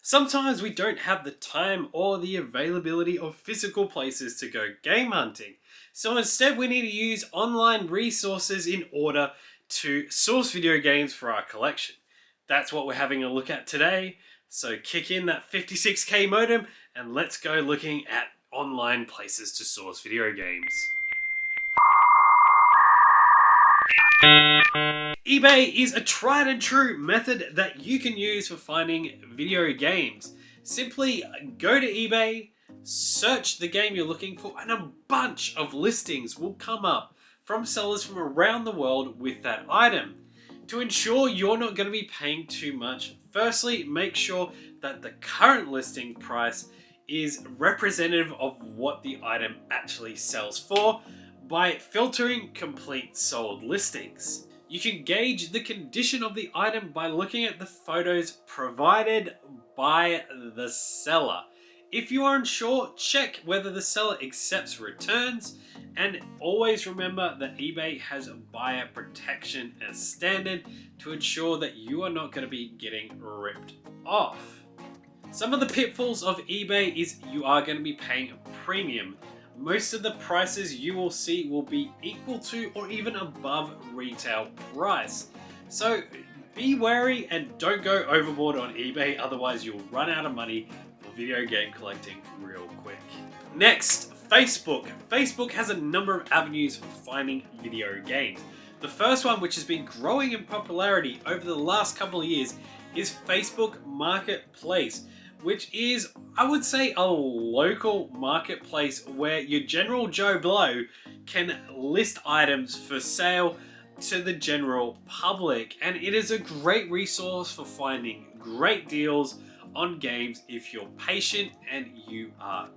Sometimes we don't have the time or the availability of physical places to go game hunting. So instead we need to use online resources in order to source video games for our collection. That's what we're having a look at today. So kick in that 56k modem and let's go looking at online places to source video games. eBay is a tried and true method that you can use for finding video games. Simply go to eBay, search the game you're looking for, and a bunch of listings will come up from sellers from around the world with that item. To ensure you're not going to be paying too much, firstly, make sure that the current listing price is representative of what the item actually sells for by filtering complete sold listings. You can gauge the condition of the item by looking at the photos provided by the seller. If you are unsure, check whether the seller accepts returns, and always remember that eBay has a buyer protection as standard to ensure that you are not going to be getting ripped off. Some of the pitfalls of eBay is you are going to be paying a premium. Most of the prices you will see will be equal to or even above retail price. So be wary and don't go overboard on eBay, otherwise you'll run out of money for video game collecting real quick. Next, Facebook. Facebook has a number of avenues for finding video games. The first one, which has been growing in popularity over the last couple of years, is Facebook Marketplace, which is, I would say, a local marketplace where your general Joe Blow can list items for sale to the general public. And it is a great resource for finding great deals on games if you're patient and you are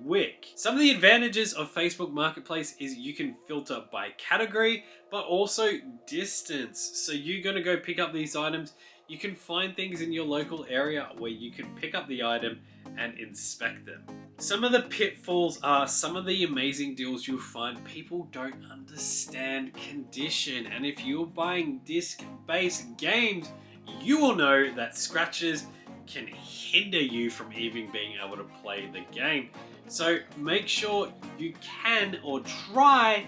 quick. Some of the advantages of Facebook Marketplace is you can filter by category, but also distance. So you're going to go pick up these items. You can find things in your local area where you can pick up the item and inspect them. Some of the pitfalls are some of the amazing deals you'll find people don't understand condition. And if you're buying disc-based games, you will know that scratches can hinder you from even being able to play the game. So make sure you can or try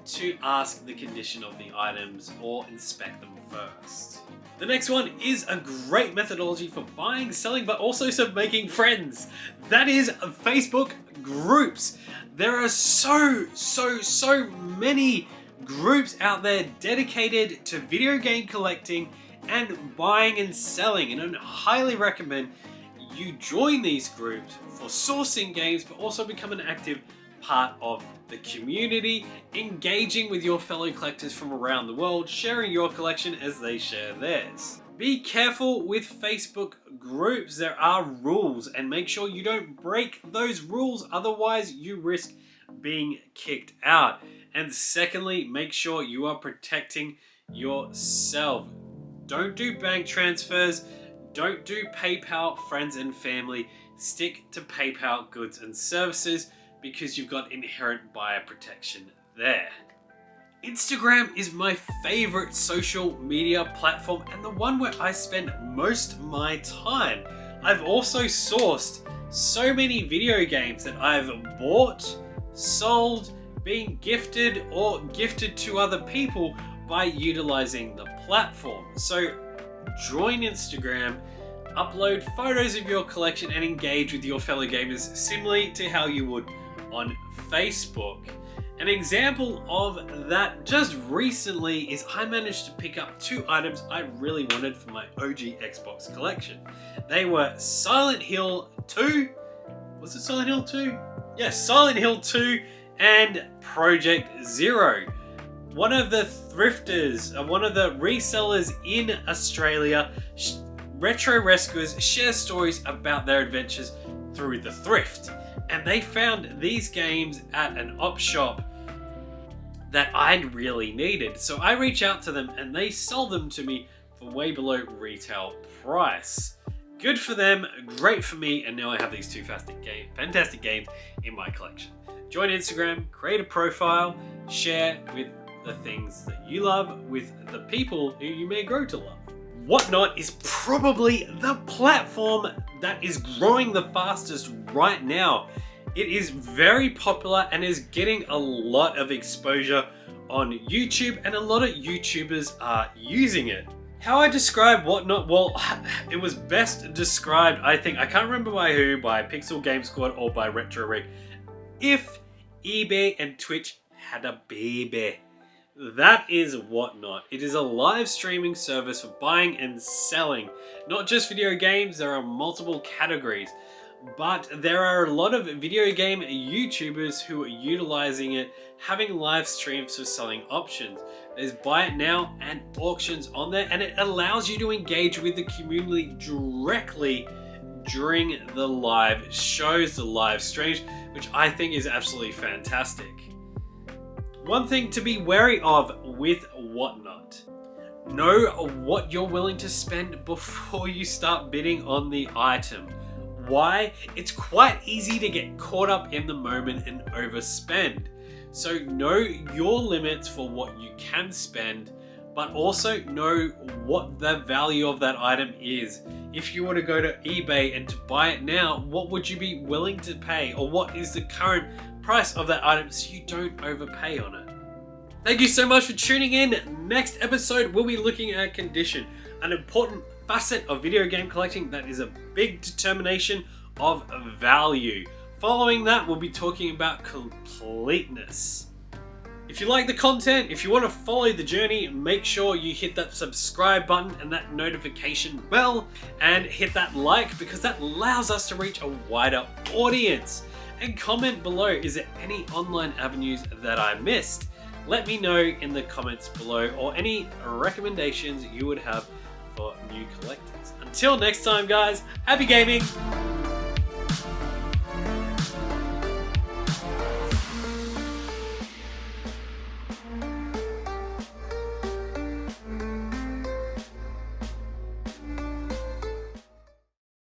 to ask the condition of the items or inspect them first. The next one is a great methodology for buying, selling, but also for making friends. That is Facebook groups. There are so many groups out there dedicated to video game collecting and buying and selling. And I highly recommend you join these groups for sourcing games, but also become an active part of the community, engaging with your fellow collectors from around the world, sharing your collection as they share theirs. Be careful with Facebook groups. There are rules, and make sure you don't break those rules, otherwise you risk being kicked out. And secondly, make sure you are protecting yourself. Don't do bank transfers, don't do PayPal friends and family. Stick to PayPal goods and services, because you've got inherent buyer protection there. Instagram is my favorite social media platform and the one where I spend most of my time. I've also sourced so many video games that I've bought, sold, been gifted, or gifted to other people by utilizing the platform. So join Instagram, upload photos of your collection and engage with your fellow gamers similarly to how you would on Facebook. An example of that just recently is I managed to pick up two items I really wanted for my OG Xbox collection. They were Silent Hill 2, was it Silent Hill 2? Yes, Silent Hill 2 and Project Zero. One of the thrifters, one of the resellers in Australia, retro rescuers, share stories about their adventures through the thrift. And they found these games at an op shop that I'd really needed. So I reach out to them and they sell them to me for way below retail price. Good for them, great for me, and now I have these two fantastic games in my collection. Join Instagram, create a profile, share with the things that you love with the people who you may grow to love. Whatnot is probably the platform that is growing the fastest right now. It is very popular and is getting a lot of exposure on YouTube, and a lot of YouTubers are using it. How I describe Whatnot? Well, it was best described, I think, I can't remember by who, by Pixel Game Squad or by Retro Rig. If eBay and Twitch had a baby. That is Whatnot. It is a live streaming service for buying and selling. Not just video games, there are multiple categories. But there are a lot of video game YouTubers who are utilizing it, having live streams for selling options. There's buy it now and auctions on there, and it allows you to engage with the community directly during the live shows, the live streams, which I think is absolutely fantastic. One thing to be wary of with Whatnot: know what you're willing to spend before you start bidding on the item. Why? It's quite easy to get caught up in the moment and overspend. So know your limits for what you can spend, but also know what the value of that item is. If you were to go to eBay and to buy it now, what would you be willing to pay? Or what is the current price of that item so you don't overpay on it? Thank you so much for tuning in. Next episode, we'll be looking at condition, an important facet of video game collecting that is a big determination of value. Following that, we'll be talking about completeness. If you like the content, if you want to follow the journey, make sure you hit that subscribe button and that notification bell, and hit that like, because that allows us to reach a wider audience. And comment below, is there any online avenues that I missed? Let me know in the comments below, or any recommendations you would have for new collectors. Until next time, guys, happy gaming!